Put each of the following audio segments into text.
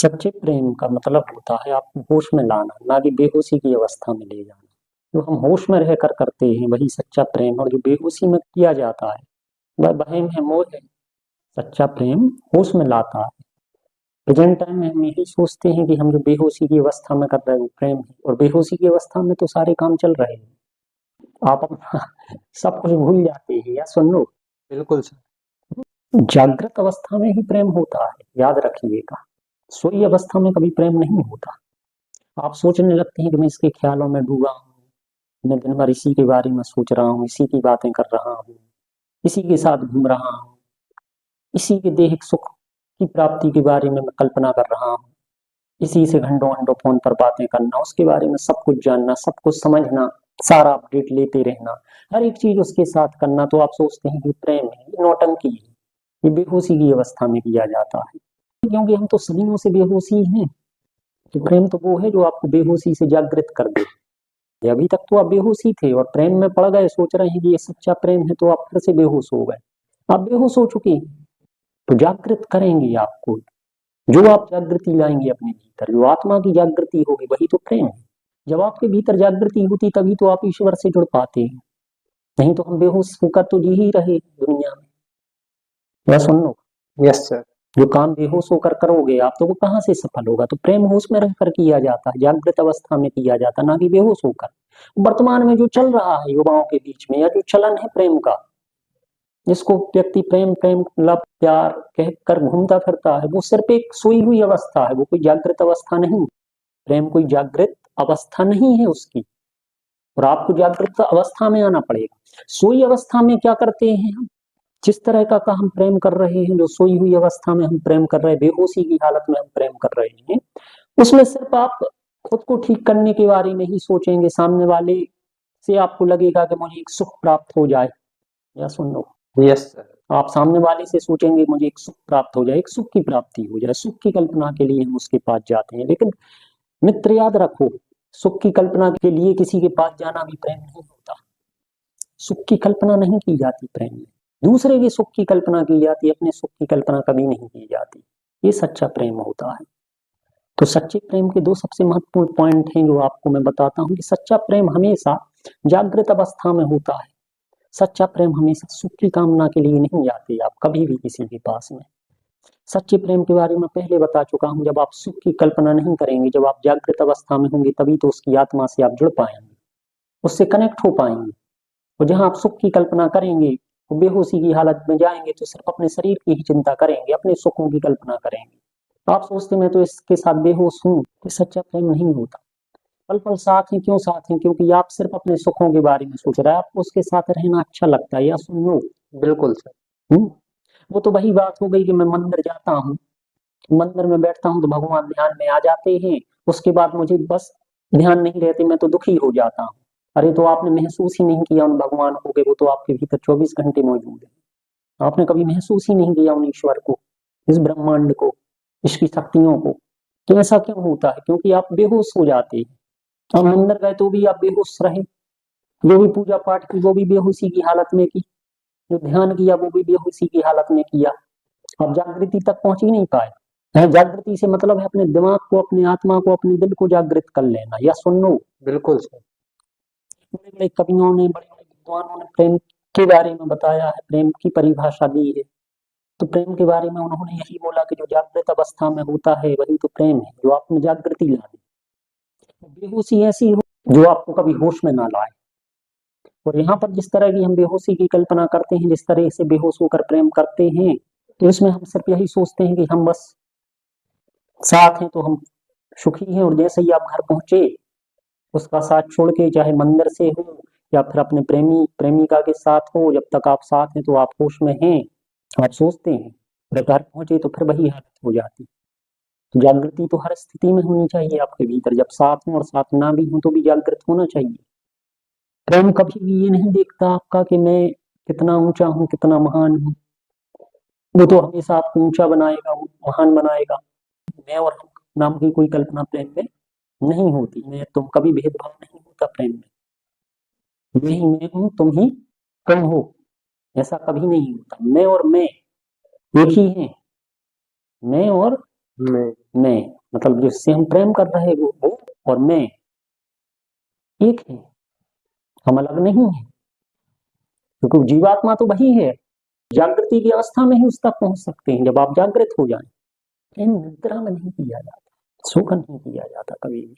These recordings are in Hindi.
सच्चे प्रेम का मतलब होता है आपको होश में लाना, ना कि बेहोशी की अवस्था में ले जाना। जो हम होश में रहकर करते हैं वही सच्चा प्रेम, और जो बेहोशी में किया जाता है वह वहम है, मोह है। सच्चा प्रेम होश में लाता है। प्रेजेंट टाइम में हम यही सोचते हैं कि हम जो बेहोशी की अवस्था में कर रहे हैं वो प्रेम है, और बेहोशी की अवस्था में तो सारे काम चल रहे हैं, आप अपना सब कुछ भूल जाते हैं। या सुन लो, बिल्कुल सर। जागृत अवस्था में ही प्रेम होता है, याद रखिएगा। सोई अवस्था में कभी प्रेम नहीं होता। आप सोचने लगते हैं कि मैं इसके ख्यालों में डूबा हूँ, मैं दिन भर इसी के बारे में सोच रहा हूँ, इसी की बातें कर रहा हूँ, इसी के साथ घूम रहा हूँ, इसी के देहिक सुख की प्राप्ति के बारे में मैं कल्पना कर रहा हूँ, इसी से घंटों घंटों फोन पर बातें करना, उसके बारे में सब कुछ जानना, सब कुछ समझना, सारा अपडेट लेते रहना, हर एक चीज उसके साथ करना। तो आप सोचते हैं कि प्रेम है, ये नौटंकी है, ये बेहोशी की अवस्था में किया जाता है। क्योंकि हम तो सदियों से बेहोशी हैं। तो प्रेम तो वो है जो आपको बेहोशी से जागृत कर दे। अभी तक तो आप बेहोश ही थे और प्रेम में पड़ गए, सोच रहे हैं कि ये सच्चा प्रेम है, तो आप फिर से बेहोश हो गए। आप बेहोश हो चुके हैं, तो जागृत करेंगे आपको। जो आप जागृति लाएंगे अपने भीतर, जो आत्मा की जागृति होगी, वही तो प्रेम है। जब आपके भीतर जागृति होती तभी तो आप ईश्वर से जुड़ पाते हैं। नहीं तो हम बेहोश होकर तो जी ही रहे दुनिया में। या सुन लो, यस सर। जो काम बेहोश होकर करोगे आप, तो वो कहाँ से सफल होगा। तो प्रेम होश में रहकर किया जाता है, जागृत अवस्था में किया जाता, ना कि बेहोश होकर। वर्तमान में जो चल रहा है युवाओं के बीच में, या जो चलन है प्रेम का, जिसको व्यक्ति प्रेम प्रेम लव प्यार कहकर घूमता फिरता है, वो सिर्फ एक सोई हुई अवस्था है, वो कोई जागृत अवस्था नहीं। प्रेम कोई जागृत अवस्था नहीं है उसकी, और आपको जागृत अवस्था में आना पड़ेगा। सोई अवस्था में क्या करते हैं हम, जिस तरह का हम प्रेम कर रहे हैं, जो सोई हुई अवस्था में हम प्रेम कर रहे हैं, बेहोशी की हालत में हम प्रेम कर रहे हैं, उसमें सिर्फ आप खुद को ठीक करने के बारे में ही सोचेंगे। सामने वाले से आपको लगेगा कि मुझे एक सुख प्राप्त हो जाए। या सुन लो, यस सर। आप सामने वाले से सोचेंगे मुझे एक सुख प्राप्त हो जाए, एक सुख की प्राप्ति हो जाए, सुख की कल्पना के लिए हम उसके पास जाते हैं। लेकिन मित्र याद रखो, सुख की कल्पना के लिए किसी के पास जाना भी प्रेम नहीं होता। सुख की कल्पना नहीं की जाती प्रेम में, दूसरे के सुख की कल्पना की जाती है, अपने सुख की कल्पना कभी नहीं की जाती। ये सच्चा प्रेम होता है। तो सच्चे प्रेम के दो सबसे महत्वपूर्ण पॉइंट हैं जो आपको मैं बताता हूँ कि सच्चा प्रेम हमेशा जागृत अवस्था में होता है। सच्चा प्रेम हमेशा सुख की कामना के लिए नहीं जाते आप कभी भी किसी के पास में। सच्चे प्रेम के बारे में पहले बता चुका हूँ, जब आप सुख की कल्पना नहीं करेंगे, जब आप जागृत अवस्था में होंगे, तभी तो उसकी आत्मा से आप जुड़ पाएंगे, उससे कनेक्ट हो पाएंगे। और जहां आप सुख की कल्पना करेंगे, वो बेहोशी की हालत में जाएंगे, तो सिर्फ अपने शरीर की ही चिंता करेंगे, अपने सुखों की कल्पना करेंगे। तो आप सोचते मैं तो इसके साथ बेहोश हूँ, तो सच्चा प्रेम नहीं होता। पल पल साथ हैं, क्यों साथ हैं, क्योंकि आप सिर्फ अपने सुखों के बारे में सोच रहे हैं, आपको उसके साथ रहना अच्छा लगता है। या सुन लो, बिल्कुल सर। वो तो वही बात हो गई कि मैं मंदिर जाता हूँ, मंदिर में बैठता हूँ तो भगवान ध्यान में आ जाते हैं, उसके बाद मुझे बस ध्यान नहीं रहते, मैं तो दुखी हो जाता हूँ। अरे तो आपने महसूस ही नहीं किया उन भगवान को, कि वो तो आपके भीतर 24 घंटे मौजूद है। आपने कभी महसूस ही नहीं किया उन ईश्वर को, इस ब्रह्मांड को, इसकी शक्तियों को। तो ऐसा क्यों होता है, क्योंकि आप बेहोश हो जाते हैं। आप मंदिर गए तो भी आप बेहोश रहे, जो भी पूजा पाठ की वो भी बेहोशी की हालत में की, जो ध्यान किया वो भी बेहोशी की हालत में किया। आप जागृति तक पहुंच ही नहीं पाए। जागृति से मतलब है अपने दिमाग को, अपने आत्मा को, अपने दिल को जागृत कर लेना। या सुन लो, बिल्कुल सर। बड़े बड़े कवियों ने, बड़े बड़े विद्वानों ने प्रेम के बारे में बताया है, प्रेम की परिभाषा दी है। तो प्रेम के बारे में उन्होंने यही बोला कि जो जागृत अवस्था में होता है वही तो प्रेम है, जो आप में जागृति ला दे। बेहोशी ऐसी हो जो आपको कभी होश में ना लाए। और यहाँ पर जिस तरह की हम बेहोशी की कल्पना करते हैं, जिस तरह से बेहोश होकर प्रेम करते हैं, तो इसमें हम सिर्फ यही सोचते हैं कि हम बस साथ हैं तो हम सुखी हैं, और जैसे ही आप घर पहुंचे, उसका साथ छोड़ के, चाहे मंदिर से हो या फिर अपने प्रेमी प्रेमिका के साथ हो, जब तक आप साथ हैं तो आप होश में हैं, आप सोचते हैं। जब घर पहुंचे तो फिर वही हालत हो जाती। तो जागृति तो हर स्थिति में होनी चाहिए आपके भीतर, जब साथ हो और साथ ना भी हो तो भी जागृत होना चाहिए। प्रेम कभी भी ये नहीं देखता आपका कि मैं कितना ऊंचा हूँ, कितना महान हूँ। वो तो हमेशा आपको ऊंचा बनाएगा, महान बनाएगा। मैं और हम नाम की कोई कल्पना प्रेम में नहीं होती। मैं तुम कभी भेदभाव नहीं होता प्रेम में, यही मैं हूँ तुम ही तुम हो, ऐसा कभी नहीं होता। मैं और मैं एक ही हैं, मैं और मैं मतलब जिससे हम प्रेम कर रहे हैं वो और मैं एक है, हम अलग नहीं है, क्योंकि जीवात्मा तो वही है। जागृति की अवस्था में ही उस तक पहुंच सकते हैं जब आप जागृत हो जाएं। प्रेम निद्रा में नहीं किया जाता, सोकर नहीं किया जाता कभी भी।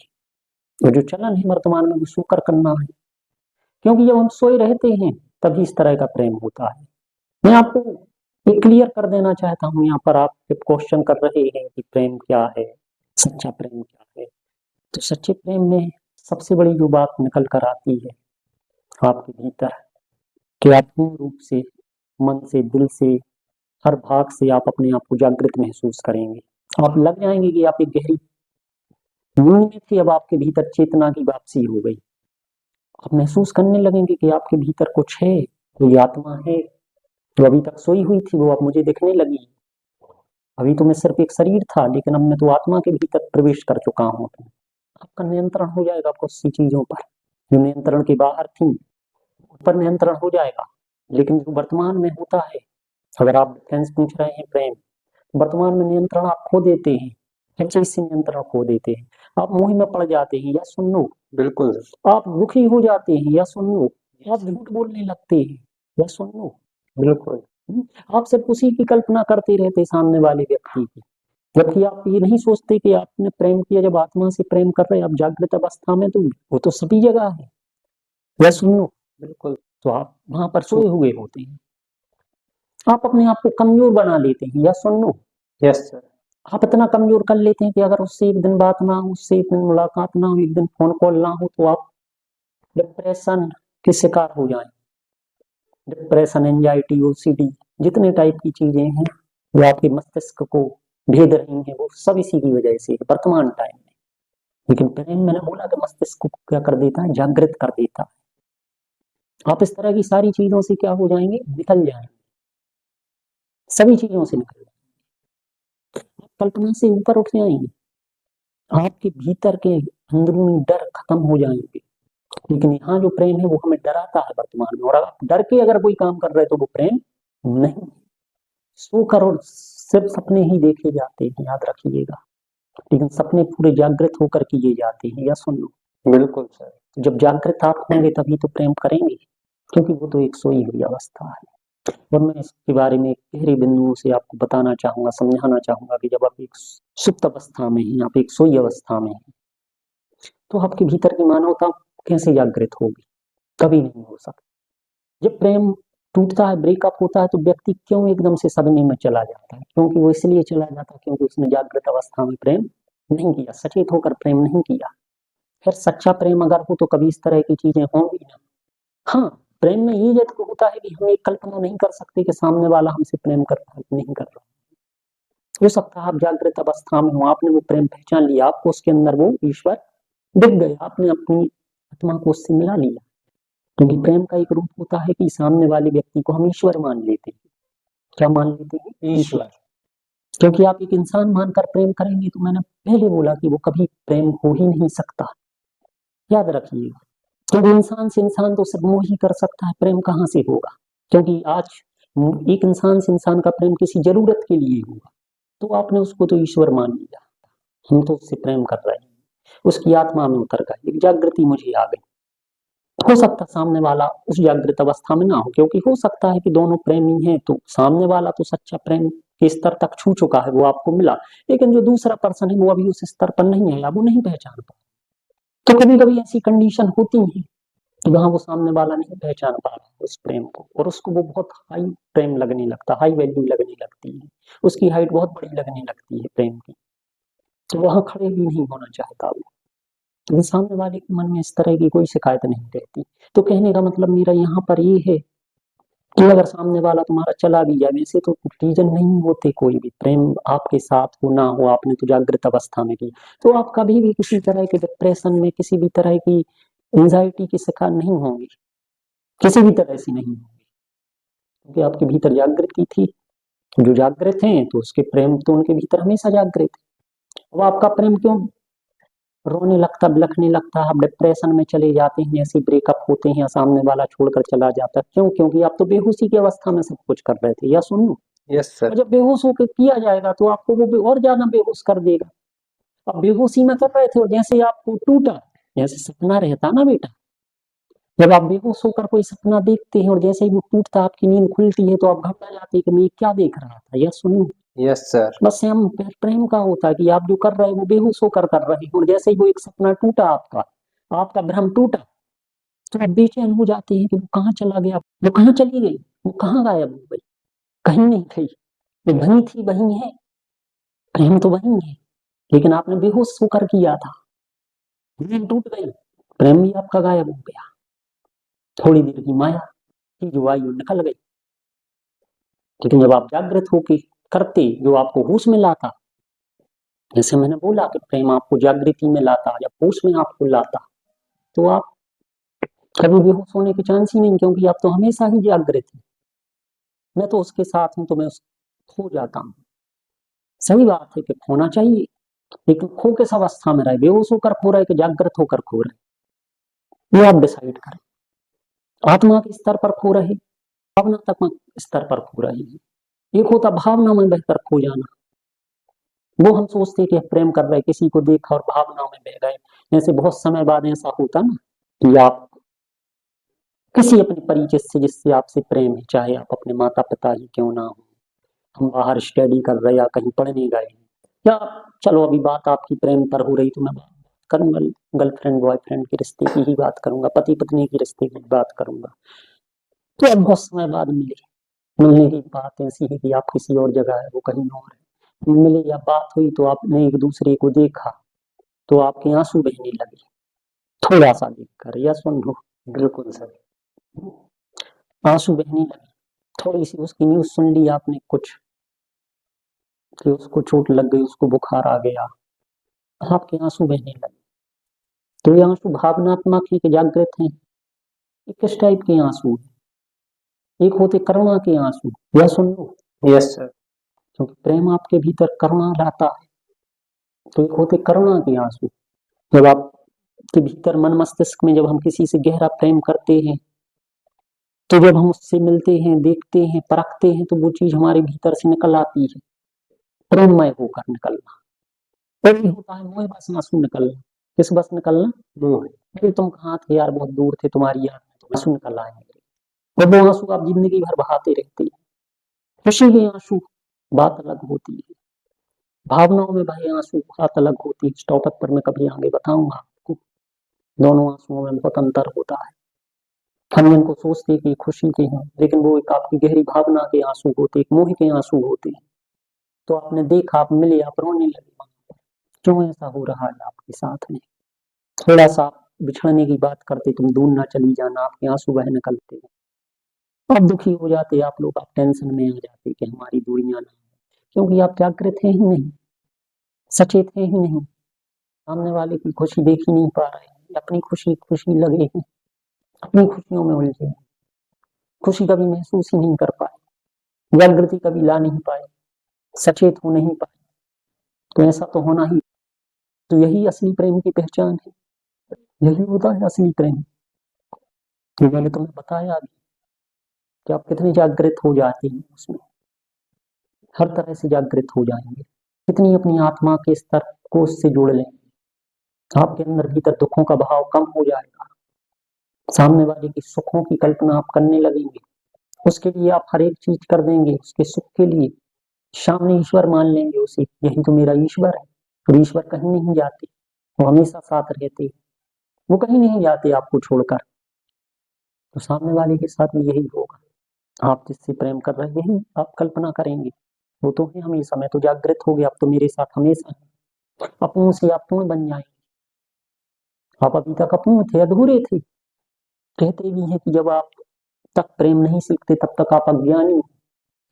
और जो चलन है वर्तमान में वो सोकर करना है, क्योंकि जब हम सोए रहते हैं तभी इस तरह का प्रेम होता है। मैं आपको ये क्लियर कर देना चाहता हूँ, यहाँ पर आप क्वेश्चन कर रहे हैं कि प्रेम क्या है, सच्चा प्रेम क्या है। तो सच्चे प्रेम में सबसे बड़ी जो बात निकल कर आती है आपके भीतर, कि आप पूर्ण रूप से मन से, दिल से, हर भाग से आप अपने आप को जागृत महसूस करेंगे। आप लग जाएंगे कि आप एक गहरी नींद में थे, अब आपके भीतर चेतना की वापसी हो गई। आप महसूस करने लगेंगे कि आपके भीतर कुछ है, कोई आत्मा है जो अभी तक सोई हुई थी, वो अब मुझे दिखने लगी। अभी तो मैं सिर्फ एक शरीर था, लेकिन अब मैं तो आत्मा के भीतर प्रवेश कर चुका हूँ। आपका नियंत्रण हो जाएगा कुछ सी चीजों पर जो नियंत्रण के बाहर थी, उन पर नियंत्रण हो जाएगा। लेकिन जो वर्तमान में होता है, अगर आप डिफरेंस पूछ रहे हैं प्रेम, वर्तमान में नियंत्रण आप खो देते हैं। कैसे नियंत्रण खो देते हैं? आप मोह में पड़ जाते हैं, या सुन लो, बिल्कुल आप दुखी हो जाते हैं, या सुन लो, आप झूठ बोलने लगते हैं, या सुन लो। बिल्कुल आप सिर्फ उसी की कल्पना करते रहते सामने वाले व्यक्ति की, जबकि आप ये नहीं सोचते कि आपने प्रेम किया। जब आत्मा से प्रेम कर रहे हैं आप जागृत अवस्था में, तो वो तो सभी जगह है, या सुन लो। बिल्कुल तो आप वहां पर सोए हुए होते हैं, आप अपने आप को कमजोर बना लेते हैं, या सुन लो। Yes sir. आप इतना कमजोर कर लेते हैं कि अगर उससे एक दिन बात ना हो, उससे एक दिन मुलाकात ना हो, एक दिन फोन कॉल ना हो, तो आप डिप्रेशन के शिकार हो जाएं। डिप्रेशन, एंजाइटी, ओसीडी, जितने टाइप की चीजें हैं वो आपके मस्तिष्क को भेद रही हैं, वो सब इसी की वजह से वर्तमान टाइम में। लेकिन प्रेम, मैंने बोला कि मस्तिष्क को क्या कर देता है, जागृत कर देता है। आप इस तरह की सारी चीजों से क्या हो जाएंगे, निकल जाएंगे, सभी चीजों से निकल जाएंगे, आप कल्पना से ऊपर उठ जाएंगे, आपके भीतर के अंदरूनी डर खत्म हो जाएंगे। लेकिन यहाँ जो प्रेम है वो हमें डराता है वर्तमान में, और आप डर के अगर कोई काम कर रहे तो वो प्रेम नहीं। सोकर और सिर्फ सपने ही देखे जाते हैं, याद रखिएगा। लेकिन सपने पूरे जागृत होकर किए जाते हैं, या सुन लो। बिल्कुल सर। जब जागृत आप होंगे तभी तो प्रेम करेंगे, क्योंकि वो तो एक सोई हुई अवस्था है। और मैं इसके बारे में गहरे बिंदुओं से आपको बताना चाहूंगा, समझाना चाहूंगा कि जब आप एक सुप्त अवस्था में हैं, आप एक सोई अवस्था में हैं, तो आपके भीतर की मानवता कैसे जागृत होगी? कभी नहीं हो सकती। जब प्रेम टूटता है, ब्रेकअप होता है, तो व्यक्ति क्यों एकदम से सदमे में चला जाता है? क्योंकि वो इसलिए चला जाता है क्योंकि उसने जागृत अवस्था में प्रेम नहीं किया, सचेत होकर प्रेम नहीं किया। फिर सच्चा प्रेम अगर हो तो कभी इस तरह की चीजें होंगी ना। हाँ, प्रेम में ये जब होता है कि हम एक कल्पना नहीं कर सकते कि सामने वाला हमसे प्रेम कर रहा है, नहीं कर रहा। हो सकता है आप जागृत अवस्था में हो, आपने वो प्रेम पहचान लिया, आपको उसके अंदर वो ईश्वर दिख गए, आपने अपनी आत्मा को उससे मिला लिया। क्योंकि प्रेम का एक रूप होता है कि सामने वाले व्यक्ति को हम ईश्वर मान लेते हैं। क्या मान लेते हैं? ईश्वर। क्योंकि आप एक इंसान मानकर प्रेम करेंगे तो मैंने पहले बोला कि वो कभी प्रेम हो ही नहीं सकता, याद रखिएगा। क्योंकि इंसान से इंसान तो सिर्फ मोह ही कर सकता है, प्रेम कहाँ से होगा? क्योंकि आज एक इंसान से इंसान का प्रेम किसी जरूरत के लिए हुआ, तो आपने उसको तो ईश्वर मान लिया। हम तो उससे प्रेम कर रहे हैं, उसकी आत्मा में उतर गए, एक जागृति मुझे आ गई। हो सकता सामने वाला उस जागृत अवस्था में ना हो, क्योंकि हो सकता है कि दोनों प्रेमी हैं, तो सामने वाला तो सच्चा प्रेम के स्तर तक छू चुका है, वो आपको मिला। लेकिन जो दूसरा पर्सन है वो अभी उस स्तर पर नहीं है, वो नहीं पहचान पा। तो कभी कभी ऐसी कंडीशन होती है कि वहां वो सामने वाला नहीं पहचान पा रहा उस प्रेम को, और उसको वो बहुत हाई प्रेम लगने लगता, हाई वैल्यू लगने लगती है, उसकी हाइट बहुत बड़ी लगने लगती है प्रेम की। तो वहां खड़े भी नहीं होना चाहता वो। लेकिन सामने वाले के मन में इस तरह की कोई शिकायत नहीं रहती। तो कहने का मतलब मेरा यहाँ पर ये है कि अगर सामने वाला तुम्हारा चला भी जाए, वैसे तो रीजन नहीं होते कोई भी, प्रेम आपके साथ हो ना हो, आपने तो जागृत अवस्था में की, तो आप कभी भी किसी तरह के डिप्रेशन में, किसी भी तरह की एंजाइटी के शिकार नहीं होंगे, किसी भी तरह से नहीं होंगे, क्योंकि आपके भीतर जागृति थी। जो जागृत हैं तो उसके प्रेम तो उनके भीतर हमेशा जागृत है। अब आपका प्रेम क्यों रोने लगता, बिलखने लगता है, आप डिप्रेशन में चले जाते हैं, ऐसे ब्रेकअप होते हैं, सामने वाला छोड़कर चला जाता है, क्यों? क्योंकि आप तो बेहोशी की अवस्था में सब कुछ कर रहे थे, या सुन लो। Yes sir. और जब बेहोश होकर किया जाएगा तो आपको वो और ज्यादा बेहोश कर देगा। अब बेहोशी में कर रहे थे और जैसे आपको टूटा, जैसे सपना रहता ना बेटा, जब आप बेहोश होकर कोई सपना देखते हैं और जैसे ही वो टूटता आपकी नींद खुलती है तो आप घबरा जाते हैं कि मैं क्या देख रहा था, यह सुनो। Yes sir. बस सेम प्रेम का होता है कि आप जो कर रहे हैं वो बेहोश होकर कर रहे हैं और जैसे ही वो एक सपना टूटा आपका, आपका भ्रम टूटा, तो आप बेचैन हो जाते हैं कि वो कहाँ चला गया, वो कहाँ चली गई, वो कहाँ गायब हो गई। कहीं नहीं गई, वो वहीं थी वहीं है, प्रेम तो वहीं है, लेकिन आपने बेहोश होकर किया था, नींद टूट गई, प्रेम भी आपका गायब हो गया। थोड़ी देर की माया की जो आई वो निकल गई। लेकिन जब आप जागृत होके करते, जो आपको होश में लाता, जैसे मैंने बोला कि प्रेम आपको जागृति में लाता या होश में आपको लाता, तो आप कभी बेहोश होने के चांस ही नहीं, क्योंकि आप तो हमेशा ही जागृत हैं। मैं तो उसके साथ हूँ तो मैं खो जाता हूँ। सही बात है कि खोना चाहिए, लेकिन खो किस अवस्था में रहे, बेहोश होकर खो रहे कि जागृत होकर खो रहे, ये आप डिसाइड करें। आत्मा के स्तर पर खो रहे, भावनात्मक स्तर पर खो रहे हैं। एक होता भावना में बहकर खो जाना, वो हम सोचते कि प्रेम कर रहे, किसी को देखा और भावनाओं में बह गए। जैसे बहुत समय बाद ऐसा होता ना कि आप किसी अपने परिचित से जिससे आपसे प्रेम है, चाहे आप अपने माता पिता ही क्यों ना हो, हम बाहर स्टडी कर रहे या कहीं पढ़ने गए, या चलो अभी बात आपकी प्रेम पर हो रही तो मैं बात करूंगा गर्लफ्रेंड बॉयफ्रेंड के रिश्ते की ही बात करूंगा, पति पत्नी के रिश्ते की बात करूंगा। तो अब बहुत समय बाद मिलने की बात ऐसी है कि आप किसी और जगह है, वो कहीं और है, मिले या बात हुई तो आपने एक दूसरे को देखा तो आपके आंसू बहने लगे थोड़ा सा देखकर, या सुन लो, बिल्कुल सर। आंसू बहने लगे, थोड़ी सी उसकी न्यूज सुन ली आपने कुछ कि उसको चोट लग गई, उसको बुखार आ गया, आपके आंसू बहने लगे। तो ये आंसू भावनात्मक है कि जागृत है? ये किस टाइप के आंसू है? एक होते करुणा के आंसू, या सुन लो, यस सर। क्योंकि प्रेम आपके भीतर करुणा लाता है। तो एक होते करुणा के आंसू, जब आपके भीतर मन मस्तिष्क में जब हम किसी से गहरा प्रेम करते हैं, तो जब हम उससे मिलते हैं, देखते हैं, परखते हैं, तो वो चीज हमारे भीतर से निकल आती है, प्रेममय होकर निकलना। और ये होता है मोह बस आंसू निकलना। किस बस निकलना? मोह। अरे तुम कहाँ थे यार, बहुत दूर थे, तुम्हारी याद में तो आंसू निकल आए मेरे। और वो आंसू आप जिंदगी भर बहाते रहते हैं। खुशी के आंसू बात अलग होती है, भावनाओं में बहे आंसू बात अलग होती है। इस टॉपिक पर मैं कभी आगे बताऊंगा आपको, दोनों आंसुओं में बहुत अंतर होता है। हम इनको सोचते कि खुशी के हैं, लेकिन वो एक आपकी गहरी भावना के आंसू होते, एक मोह के आंसू होते हैं। तो आपने देखा, आप मिले, आप रोने लगे, क्यों ऐसा हो रहा है आपके साथ में? थोड़ा सा बिछड़ने की बात करते, तुम दूर ना चली जाना, आपके आंसू बह निकलते हैं, आप दुखी हो जाते, आप लोग, आप टेंशन में आ जाते कि हमारी दूरियां ना हो, क्योंकि आप जागृत हैं ही नहीं, सचेत हैं ही नहीं, सामने वाले की खुशी देख ही नहीं पा रहे हैं, अपनी खुशी खुशी लगे हैं, अपनी खुशियों में उलझे हैं, खुशी कभी महसूस ही नहीं कर पाए, जागृति कभी ला नहीं पाए, सचेत हो नहीं पाए। तो ऐसा तो होना ही, तो यही असली प्रेम की पहचान है, यही होता है असली प्रेम। जो मैंने तुम्हें बताया अभी कि आप कितने जागृत हो जाते हैं उसमें, हर तरह से जागृत हो जाएंगे, कितनी अपनी आत्मा के स्तर को उससे जोड़ लेंगे, आपके अंदर भीतर दुखों का भाव कम हो जाएगा, सामने वाले की सुखों की कल्पना आप करने लगेंगे, उसके लिए आप हर एक चीज कर देंगे, उसके सुख के लिए सामने ईश्वर मान लेंगे उसे, यही तो मेरा ईश्वर है। और ईश्वर कहीं नहीं जाते, वो हमेशा साथ रहते, वो कहीं नहीं जाते आपको छोड़कर। तो सामने वाले के साथ भी यही होगा, आप जिससे प्रेम कर रहे हैं यही आप कल्पना करेंगे, वो तो है हमेशा, मैं तो जागृत हो गया, आप तो मेरे साथ हमेशा है। अपूर्ण से आप पूर्ण बन जाएंगे, आप अभी तक अपूर्ण थे, अधूरे थे। कहते भी हैं कि जब आप तक प्रेम नहीं सीखते तब तक आप अज्ञानी,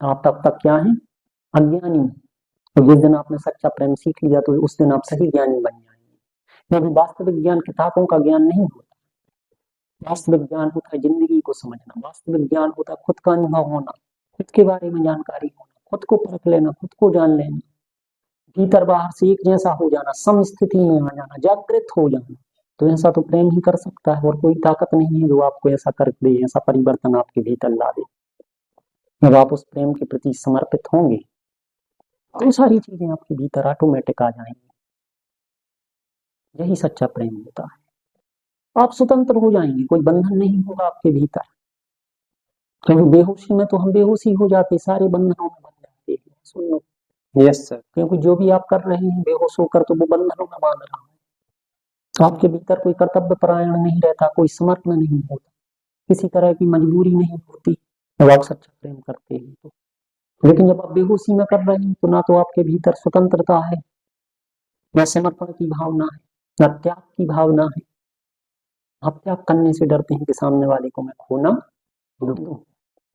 आप तब तक क्या है? अज्ञानी। और जिस दिन आपने सच्चा प्रेम सीख लिया तो उस दिन आप सही ज्ञानी बन जाएंगे, क्योंकि वास्तविक ज्ञान किताबों का ज्ञान नहीं होता, वास्तविक ज्ञान होता है जिंदगी को समझना, वास्तविक ज्ञान होता है खुद का अनुभव होना, खुद के बारे में जानकारी होना, खुद को परख लेना, खुद को जान लेना, भीतर बाहर से एक जैसा हो जाना, समस्थिति में आ जाना, जागृत हो जाना। तो ऐसा तो प्रेम ही कर सकता है, और कोई ताकत नहीं है जो आपको ऐसा कर दे, ऐसा परिवर्तन आपके भीतर ला दे। जब आप उस प्रेम के प्रति समर्पित होंगे तो सारी चीजें आपके भीतर ऑटोमेटिक आ जाएंगी। यही सच्चा प्रेम होता है। आप स्वतंत्र हो जाएंगे, कोई बंधन नहीं होगा आपके भीतर। क्योंकि बेहोशी में तो हम बेहोशी हो जाते, सारे बंधनों में बन जाते हैं। सुन लो, यस सर। क्योंकि जो भी आप कर रहे हैं बेहोश होकर, तो वो बंधनों में बांध रहा है। आपके भीतर कोई कर्तव्य परायण नहीं रहता, कोई समर्पण नहीं होता, किसी तरह की मजबूरी नहीं होती जब आप सच्चा प्रेम करते हैं तो। लेकिन जब आप बेहोशी में कर रहे हैं तो ना तो आपके भीतर स्वतंत्रता है, न समर्पण की भावना है, न त्याग की भावना है। आप त्याग करने से डरते हैं कि सामने वाले को मैं खो ना दूं।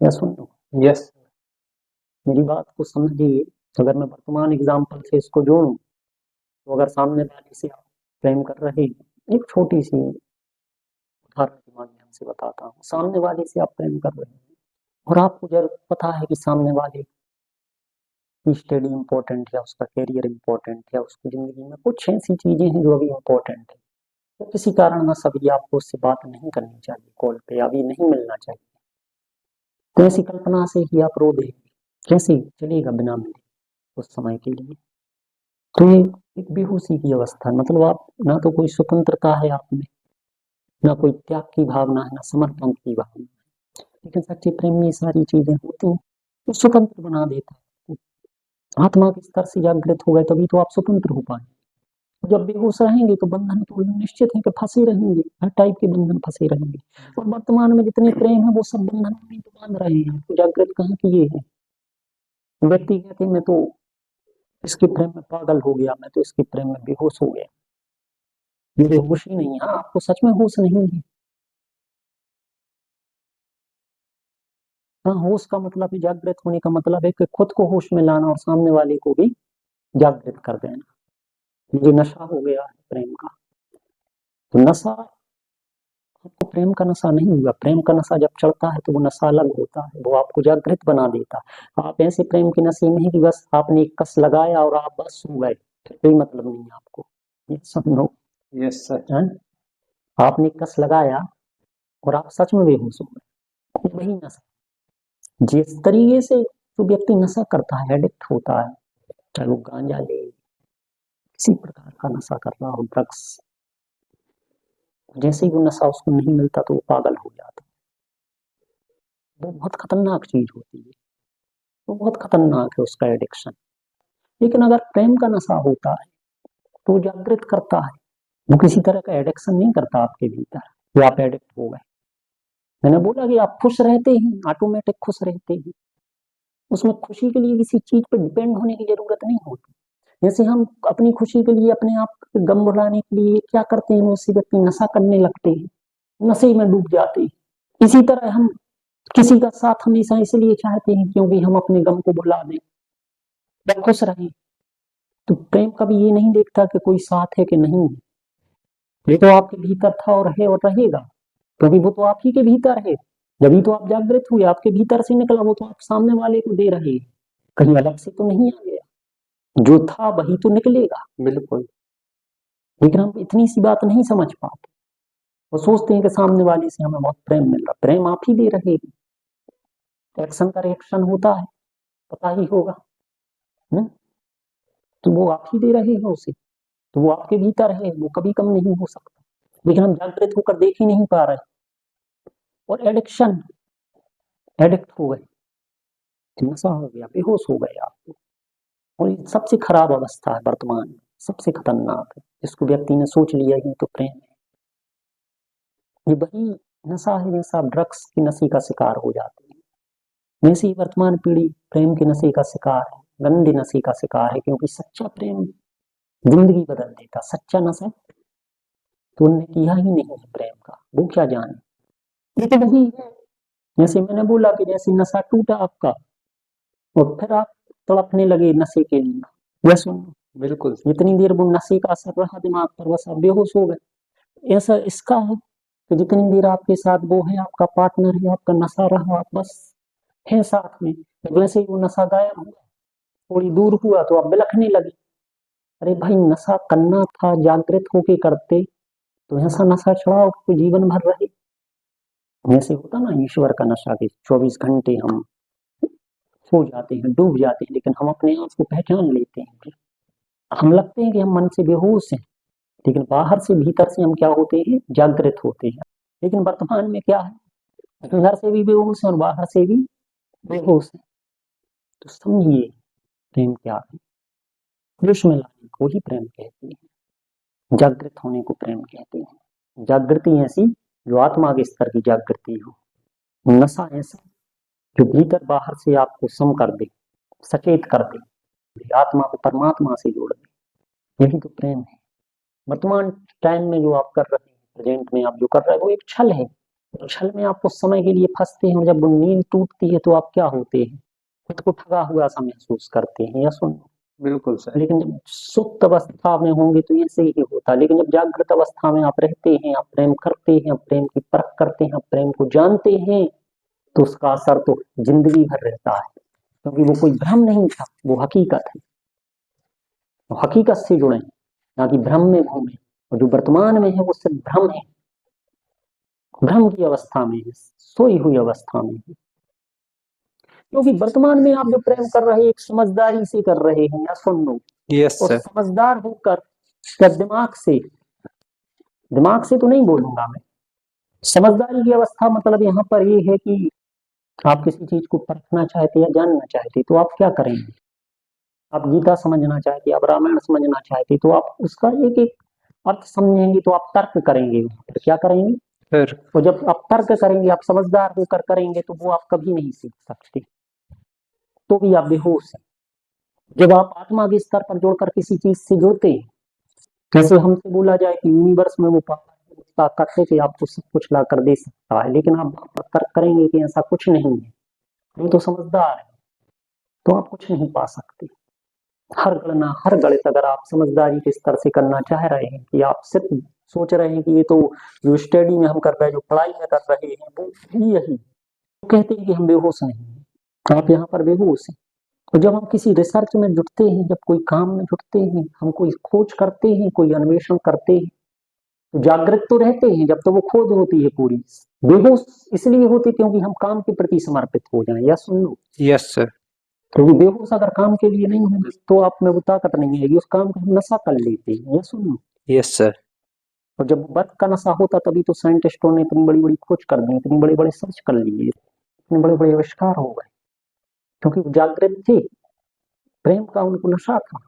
या सुन लो, यस मेरी बात को समझिए। अगर मैं वर्तमान एग्जाम्पल से इसको जोड़ूं, तो अगर सामने वाले से आप प्रेम कर रहे हैं, एक छोटी सी उदाहरण के माध्यम से बताता हूँ। सामने वाले से आप प्रेम कर रहे हैं और आपको जब पता है कि सामने वाले की स्टडी इम्पोर्टेंट है, उसका करियर इम्पोर्टेंट है, उसकी जिंदगी में कुछ ऐसी चीजें हैं जो अभी इम्पोर्टेंट है, तो किसी कारणवश अभी आपको उससे बात नहीं करनी चाहिए, कॉल पे अभी नहीं मिलना चाहिए, तो ऐसी कल्पना से ही आप रो देंगे। कैसे चलेगा बिना मिले उस समय के लिए? तो ये एक बेहोशी की अवस्था है। मतलब आप ना तो कोई स्वतंत्रता है आप में, ना कोई त्याग की भावना है, ना समर्पण की भावना है। लेकिन सच्चे प्रेम में ये सारी चीजें होती हैं, तो स्वतंत्र बना देता है। आत्मा के स्तर से जागृत हो गए तभी तो आप स्वतंत्र हो पाए। जब बेहोश रहेंगे तो बंधन तो निश्चित है कि फंसे रहेंगे, हर टाइप के बंधन फंसे रहेंगे। और वर्तमान में जितने प्रेम है वो सब बंधनों में तो बांध रहे हैं, तो जागृत कहाँ किए हैं। व्यक्ति कहते मैं तो इसके प्रेम में पागल हो गया, मैं तो इसके प्रेम में बेहोश हो गया। ये होश ही नहीं है। हाँ, आपको सच में होश नहीं है। हाँ, होश का मतलब है, जागृत होने का मतलब है कि खुद को होश में लाना और सामने वाले को भी जागृत कर देना। मुझे नशा हो गया है प्रेम का, तो नशा आपको प्रेम का नशा नहीं हुआ। प्रेम का नशा जब चढ़ता है तो वो नशा अलग होता है, वो आपको जागृत बना देता है। आप ऐसे प्रेम के नशे में है कि बस आपने एक कस लगाया और आप बस सो गए, कोई मतलब नहीं है आपको। ये समझो। Yes sir. है? आपने एक कस लगाया और आप सच में बेहोश हो गए, वही नशा। जिस तरीके से जो व्यक्ति नशा करता है, एडिक्ट होता है, चाहे वो गांजा ले, किसी प्रकार का नशा कर रहा हो, ड्रग्स, जैसे ही वो नशा उसको नहीं मिलता तो वो पागल हो जाता है। वो बहुत खतरनाक चीज होती है, वो बहुत खतरनाक है उसका एडिक्शन। लेकिन अगर प्रेम का नशा होता है तो वो जागृत करता है, वो किसी तरह का एडिक्शन नहीं करता आपके भीतर कि आप एडिक्ट हो गए। मैंने बोला कि आप खुश रहते हैं, ऑटोमेटिक खुश रहते हैं। उसमें खुशी के लिए किसी चीज पर डिपेंड होने की जरूरत नहीं होती। जैसे हम अपनी खुशी के लिए, अपने आप के गम भुलाने के लिए क्या करते हैं, उससे व्यक्ति नशा करने लगते हैं, नशे में डूब जाते हैं। इसी तरह हम किसी का साथ हमेशा इसलिए चाहते हैं क्योंकि हम अपने गम को भुला दें या खुश रहें। तो प्रेम कभी ये नहीं देखता कि कोई साथ है कि नहीं है, ये तो आपके भीतर था और है और रहेगा, क्योंकि वो तो आप ही के भीतर है। जब तो आप जागृत हुए, आपके भीतर से निकला, वो तो आप सामने वाले को दे रहे हैं, कहीं अलग से तो नहीं आ गया। जो था वही तो निकलेगा। बिल्कुल। लेकिन हम इतनी सी बात नहीं समझ पाते। वो सोचते हैं कि सामने वाले से हमें बहुत प्रेम मिल रहा, प्रेम आप ही दे रहे हैं। एक्शन का रिएक्शन होता है, पता ही होगा। तो वो आप ही दे रहे हैं उसे, तो वो आपके भीतर है, वो कभी कम नहीं हो सकता। लेकिन हम जागृत होकर देख ही नहीं पा रहे। और एडिक्शन, एडिक्ट हो गए, नशा हो गया, बेहोश हो गए आप। और ये सबसे खराब अवस्था है वर्तमान में, सबसे खतरनाक है। जिसको व्यक्ति ने सोच लिया ये तो प्रेम है, ये वही नशा है जैसा आप ड्रग्स की नशे का शिकार हो जाते हैं। वैसे ही वर्तमान पीढ़ी प्रेम के नशे का शिकार है, गंदे नशे का शिकार है। क्योंकि सच्चा प्रेम जिंदगी बदल देता, सच्चा नशा तो उनने किया ही नहीं है प्रेम का, वो क्या जाने। ये तो वही है, जैसे मैंने बोला कि जैसे नशा टूटा आपका और फिर आप तड़पने लगे नशे के लिए। यस, बिल्कुल। जितनी देर वो नशे का असर रहा दिमाग पर, बस आप बेहोश हो गए। ऐसा इसका है कि जितनी देर आपके साथ वो है, आपका पार्टनर है, आपका नशा रहा, आप बस है साथ में। वैसे ही वो नशा गायब हुआ, थोड़ी दूर हुआ तो आप बिलखने लगे। अरे भाई, नशा करना था, जागृत होके करते तो ऐसा नशा चढ़ाओ कि जीवन भर रहे। जैसे होता ना ईश्वर का नशा, के 24 घंटे हम खो जाते हैं, डूब जाते हैं, लेकिन हम अपने आप को पहचान लेते हैं। हम लगते हैं कि हम मन से बेहोश हैं, लेकिन बाहर से भीतर से हम क्या होते हैं, जागृत होते हैं। लेकिन वर्तमान में क्या है, अंदर से भी बेहोश है और बाहर से भी बेहोश है। तो समझिए प्रेम क्या है। होश में लाने को ही प्रेम कहते हैं, जागृत होने को प्रेम कहते हैं। जागृति ऐसी जो आत्मा के स्तर की जागृति हो, नशा ऐसा जो भीतर बाहर से आपको सम कर दे, सचेत कर दे, आत्मा को परमात्मा से जोड़ दे। यही तो प्रेम है। वर्तमान टाइम में जो आप कर रहे हैं, प्रेजेंट में आप जो कर रहे हैं, वो एक छल है। तो छल में आप कुछ समय के लिए फंसते हैं और जब वो नींद टूटती है तो आप क्या होते हैं, खुद को ठगा हुआ सा महसूस करते हैं। या सुन, बिल्कुल सर। लेकिन जब सुप्त अवस्था में होंगे तो ऐसे ही होता है। लेकिन जब जागृत अवस्था में आप रहते हैं, आप प्रेम करते हैं, आप प्रेम की परख करते हैं, आप प्रेम को जानते हैं, तो उसका असर तो जिंदगी भर रहता है, क्योंकि वो कोई भ्रम नहीं था, वो हकीकत है। तो हकीकत से जुड़े, ना कि भ्रम में घूमे। और जो वर्तमान में है वो सिर्फ भ्रम है, भ्रम की अवस्था में है, सोई हुई अवस्था में है। क्योंकि वर्तमान में आप जो प्रेम कर रहे हैं, एक समझदारी से कर रहे हैं। या सुन लो, यस और सर। समझदार होकर क्या दिमाग से तो नहीं बोलूंगा मैं। समझदारी की अवस्था मतलब यहाँ पर ये है कि आप किसी चीज को परखना चाहते या जानना चाहते, तो आप क्या करेंगे। आप गीता समझना चाहते, आप रामायण समझना चाहते, तो आप उसका एक एक अर्थ समझेंगे, तो आप तर्क करेंगे। फिर क्या करेंगे सर। और जब आप तर्क करेंगे, आप समझदार होकर करेंगे, तो वो आप कभी नहीं सीख सकते, तो भी आप बेहोश हैं। जब आप आत्मा के स्तर पर जोड़कर किसी चीज से जुड़ते हैं, जैसे हमसे बोला जाए कि यूनिवर्स में वो ताकत है कि आपको सब कुछ ला कर दे सकता है, लेकिन आप तर्क करेंगे कि ऐसा कुछ नहीं है, वो तो समझदार है, तो आप कुछ नहीं पा सकते। हर गणना, हर गणित अगर आप समझदारी के स्तर से करना चाह रहे हैं, कि आप सिर्फ सोच रहे हैं कि ये तो जो स्टडी में हम कर रहे हैं, जो पढ़ाई में कर रहे हैं, वो भी यही तो कहते हैं कि हम बेहोश नहीं हैं, आप यहाँ पर बेहोश हैं। तो जब हम किसी रिसर्च में जुटते हैं, जब कोई काम में जुटते हैं, हम कोई खोज करते हैं, कोई अन्वेषण करते हैं, तो जागृत तो रहते हैं जब तो वो खोज होती है पूरी। बेहोश इसलिए होती क्योंकि हम काम के प्रति समर्पित हो जाएं। या सुन लो, यस सर। क्योंकि बेहोश अगर काम के लिए नहीं होंगे तो आप में वो ताकत नहीं आएगी, उस काम को हम नशा कर लेते हैं। या सुन लो, यस सर। और जब बर्फ का नशा होता तभी तो साइंटिस्टों ने इतनी बड़ी बड़ी खोज कर दी, इतनी बड़े बड़े सर्च कर लिए, इतने बड़े बड़े आविष्कार हो गए, क्योंकि वो जागृत थे, प्रेम का उनको नशा था,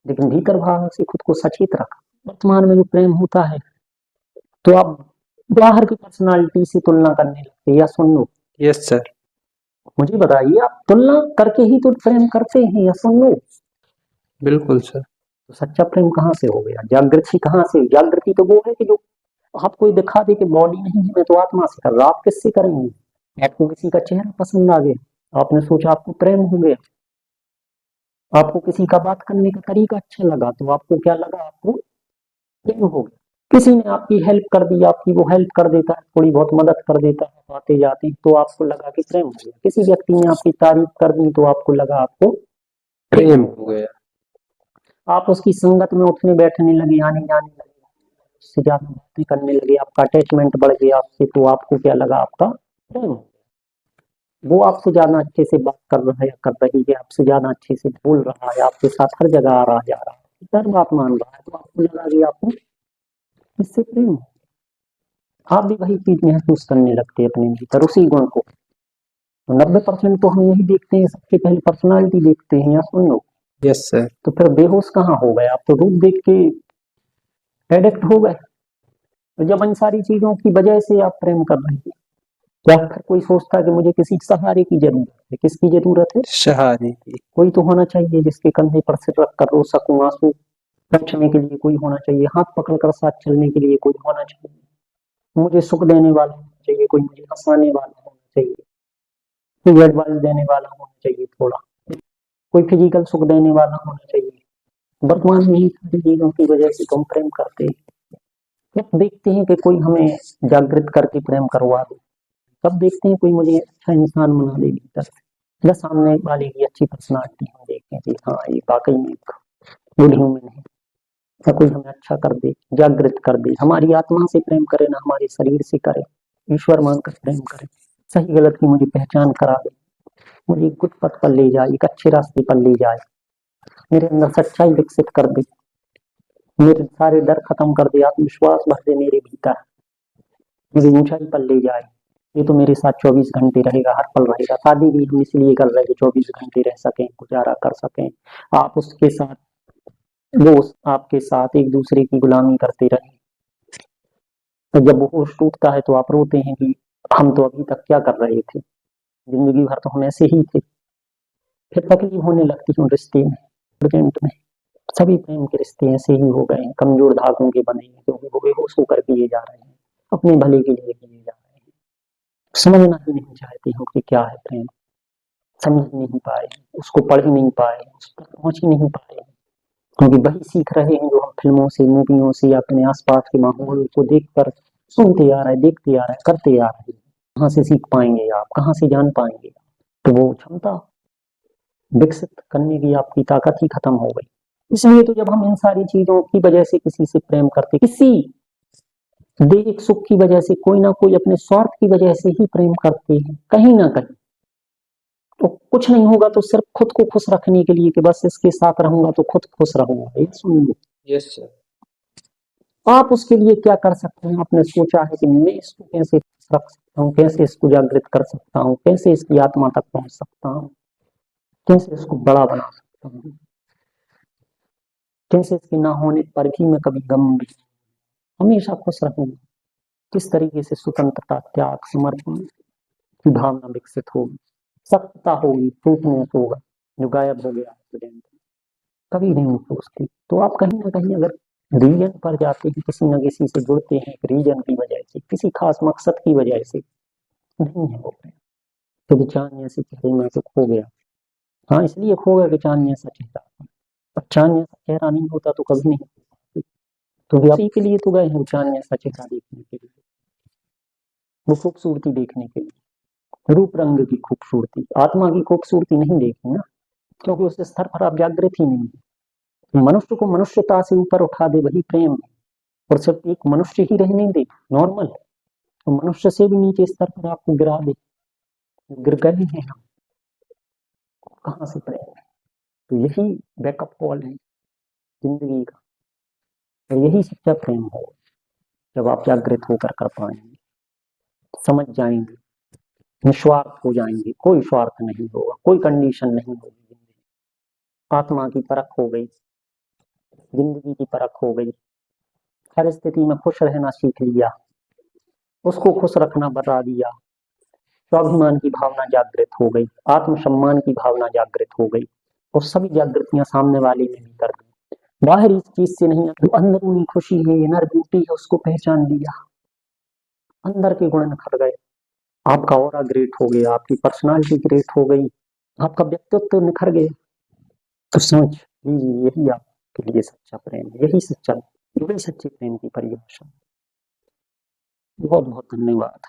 लेकिन भीतर भाव से खुद को सचेत रखा। वर्तमान में जो प्रेम होता है, तो आप बाहर की पर्सनालिटी से तुलना करने लगते। या सुन लो, यस सर। मुझे बताइए, आप तुलना करके ही तो प्रेम करते हैं। या सुन लो, बिल्कुल सर। तो सच्चा प्रेम कहाँ से हो गया, जागृति कहाँ से। जागृति तो वो है कि जो आपको दिखा दे कि बॉडी नहीं है, मैं तो आत्मा से कर रहा। आप किससे करेंगे, आपको किसी का चेहरा पसंद आ गया, आपने सोचा आपको प्रेम हो गया, आपको किसी का बात करने का तरीका अच्छा लगा, तो आपको क्या लगा, आपको प्रेम हो गया। किसी ने आपकी हेल्प कर दी, आपकी वो हेल्प कर देता है, थोड़ी बहुत मदद कर देता है, आते जाते, तो आपको लगा कि प्रेम हो गया। किसी व्यक्ति ने आपकी तारीफ कर दी तो आपको लगा आपको प्रेम हो गया। आप उसकी संगत में उठने बैठने लगे, आने जाने लगे, उससे ज्यादा बातें करने लगे, आपका अटैचमेंट बढ़ गया उससे, तो आपको क्या लगा, आपका प्रेम। वो आपसे ज्यादा अच्छे से बात कर रहा है, कर रही है, आपसे ज्यादा अच्छे से बोल रहा है, आपके साथ हर जगह आ रहा जा रहा है, हर बात मान रहा है, तो आपको लगा कि आपको इससे प्रेम। आप भी वही चीज महसूस करने लगते हैं अपने भीतर, उसी गुण को। 90% तो हम यही देखते हैं, सबसे पहले पर्सनालिटी देखते हैं। या सुन लो, यस सर। तो फिर बेहोश कहाँ हो गए आप, तो रूप देख के एडिक्ट हो गए। तो जब इन सारी चीजों की वजह से आप प्रेम कर रहे हैं, क्या फिर कोई सोचता है कि मुझे किसी सहारे की जरूरत है। किसकी जरूरत है, सहारे की। कोई तो होना चाहिए जिसके कंधे पर सिर रख कर रो सकूं, आंसू पोंछने के लिए कोई होना चाहिए, हाथ पकड़कर साथ चलने के लिए कोई होना चाहिए, मुझे सुख देने वाला होना चाहिए कोई, मुझे हंसाने वाला होना चाहिए, कोई एडवाइस देने वाला होना चाहिए, थोड़ा कोई फिजिकल सुख देने वाला होना चाहिए। वर्तमान में ही सारी चीजों की वजह से तुम प्रेम करते हैं। जब देखते हैं कि कोई हमें जागृत करके प्रेम करवा दे, तब देखते हैं कोई मुझे अच्छा इंसान बना दे भीतर से, या सामने वाले की अच्छी पर्सनालिटी हम देखें कि हाँ ये वाकई में एक गुड ह्यूमन है, या कोई हमें अच्छा कर दे, जागृत कर दे, हमारी आत्मा से प्रेम करे, ना हमारे शरीर से करे, ईश्वर मानकर प्रेम करे, सही गलत की मुझे पहचान करा दे, मुझे एक गुड पथ पर ले जाए, एक अच्छे रास्ते पर ले जाए, मेरे अंदर सच्चाई विकसित कर दे, मेरे सारे डर खत्म कर दे, आत्मविश्वास भर दे मेरे भीतर, मुझे ऊंचाई पर ले जाए। ये तो मेरे साथ 24 घंटे रहेगा, हर पल रहेगा। शादी भी हम इसलिए कर रहे हैं 24 घंटे रह सकें, गुजारा कर सकें, आप उसके साथ, वो आपके साथ एक दूसरे की गुलामी करते रहे। तो जब वो होश टूटता है तो आप रोते हैं कि हम तो अभी तक क्या कर रहे थे, जिंदगी भर तो हम ऐसे ही थे। फिर तकलीफ होने लगती है उन रिश्ते में, प्रेजेंट में। सभी प्रेम के रिश्ते ऐसे ही हो गए हैं, कमजोर धागों के बने हैं, क्योंकि वो बेहोश होकर किए जा रहे हैं, अपने भले के लिए किए जा रहे हैं। समझना ही नहीं चाहते हो कि क्या है प्रेम, समझ नहीं पाए, उसको पढ़ ही नहीं पाए, उस पर पहुंच ही नहीं पाए, क्योंकि वही सीख रहे हैं जो हम फिल्मों से, मूवियों से, अपने आसपास के माहौल को देखकर सुनते आ रहे, देखते आ रहे, करते आ रहे हैं। कहाँ से सीख पाएंगे आप, कहाँ से जान पाएंगे? तो वो क्षमता विकसित करने की आपकी ताकत ही खत्म हो गई। इसलिए तो जब हम इन सारी चीजों की वजह से किसी से प्रेम करते, किसी देह सुख की वजह से, कोई ना कोई अपने स्वार्थ की वजह से ही प्रेम करते हैं, कहीं ना कहीं। तो कुछ नहीं होगा तो सिर्फ खुद को खुश रखने के लिए कि बस इसके साथ रहूंगा तो खुद खुश रहूंगा, ये सुन लो। Yes sir. आप उसके लिए क्या कर सकते हैं? आपने सोचा है कि मैं इसको कैसे रख सकता हूँ, कैसे इसको जागृत कर सकता हूँ, कैसे इसकी आत्मा तक पहुंच सकता हूँ, कैसे इसको बड़ा बना सकता हूँ, कैसे इसके ना होने पर भी मैं कभी गम भी हमेशा खुश रहूंगा। किस तरीके से स्वतंत्रता, त्याग, समर्पण की भावना विकसित होगी, सख्तता होगी, टूटनेस होगा जो गायब हो गया एक्सीडेंट, कभी नहीं सोचती। तो आप कहीं ना कहीं अगर रीजन पर जाते हैं, किसी न किसी से जुड़ते हैं, एक रीजन की वजह से, किसी खास मकसद की वजह से, नहीं है वो प्रेम। कभी चांद जैसे चेहरे में तो खो गया, हाँ इसलिए खो गया कि चांद जैसा चेहरा, अब चांद जैसा चेहरा नहीं होता तो कभी नहीं होता। तो भी इसी के लिए तो गए हैं चांद जैसा चेहरा देखने के लिए, वो खूबसूरती देखने के लिए, रूप रंग की खूबसूरती, आत्मा की खूबसूरती नहीं देखी ना, क्योंकि उस स्तर पर आप जागृत ही नहीं है। मनुष्य को मनुष्यता से ऊपर उठा दे वही प्रेम है, और सिर्फ एक मनुष्य ही रहने दे नॉर्मल, तो मनुष्य से भी नीचे स्तर पर आपको गिरा दे, गिर गए हैं हम, कहाँ से प्रेम है? तो यही बैकअप कॉल है जिंदगी का, और यही सच्चा प्रेम हो जब आप जागृत होकर कर पाएंगे, समझ जाएंगे, निस्वार्थ हो जाएंगे, कोई स्वार्थ नहीं होगा, कोई कंडीशन नहीं होगी। आत्मा की परख हो गई, जिंदगी की परख हो गई, हर स्थिति में खुश रहना सीख लिया, उसको खुश रखना बता दिया, स्वाभिमान की भावना जागृत हो गई, आत्मसम्मान की भावना जागृत हो गई, और सभी जागृतियां सामने वाले में भी कर दी। बाहरी चीज से नहीं, जो अंदरूनी खुशी है, इनर ब्यूटी है, उसको पहचान लिया, अंदर के गुण निखर गए, आपका ऑरा ग्रेट हो गया, आपकी पर्सनालिटी ग्रेट हो गई, आपका व्यक्तित्व निखर गया। तो समझ लीजिए यही आपके लिए सच्चा प्रेम, यही सच्चा, यही सच्चे प्रेम की परिभाषा। बहुत बहुत धन्यवाद।